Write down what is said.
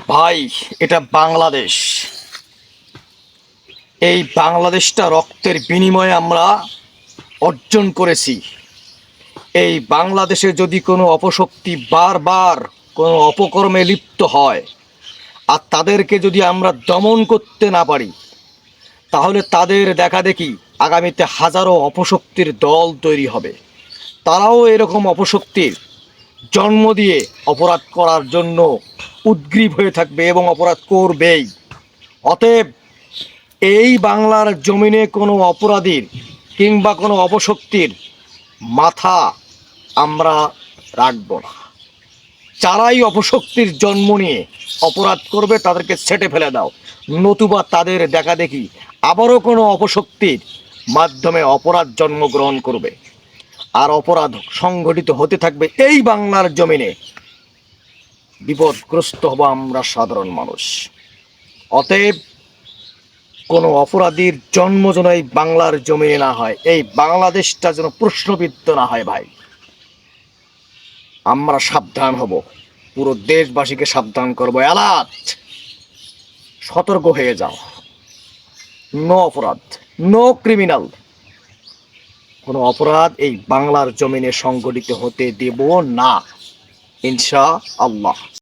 ভাই, এটা বাংলাদেশ। এই বাংলাদেশটা রক্তের বিনিময়ে আমরা অর্জন করেছি। এই বাংলাদেশে যদি কোনো অপশক্তি বারবার কোনো অপকর্মে লিপ্ত হয় আর তাদেরকে যদি আমরা দমন করতে না পারি, তাহলে তাদের দেখাদেখি আগামীতে হাজারো অপশক্তির দল তৈরি হবে। তারাও এরকম অপশক্তির জন্ম দিয়ে অপরাধ করার জন্য উদ্গ্রীব হয়ে থাকবে এবং অপরাধ করবেই। অতএব এই বাংলার জমিনে কোনো অপরাধীর কিংবা কোনো অপশক্তির মাথা আমরা রাখব না। যারাই অপশক্তির জন্ম নিয়ে অপরাধ করবে তাদেরকে ছেঁটে ফেলে দাও, নতুবা তাদের দেখাদেখি আবারও কোনো অপশক্তির মাধ্যমে অপরাধ জন্মগ্রহণ করবে আর অপরাধ সংঘটিত হতে থাকবে এই বাংলার জমিনে। বিপদগ্রস্ত হব আমরা সাধারণ মানুষ। অতএব কোনো অপরাধীর জন্ম যেন এই বাংলার জমিনে না হয়, এই বাংলাদেশটা যেন প্রশ্নবিদ্ধ না হয়। ভাই, আমরা সাবধান হব, পুরো দেশবাসীকে সাবধান করবো। অ্যালার্ট, সতর্ক হয়ে যাও। নো অপরাধ, নো ক্রিমিনাল, কোনো অপরাধ এই বাংলার জমিনে সংগঠিত হতে দেব না, ইনশাআল্লাহ।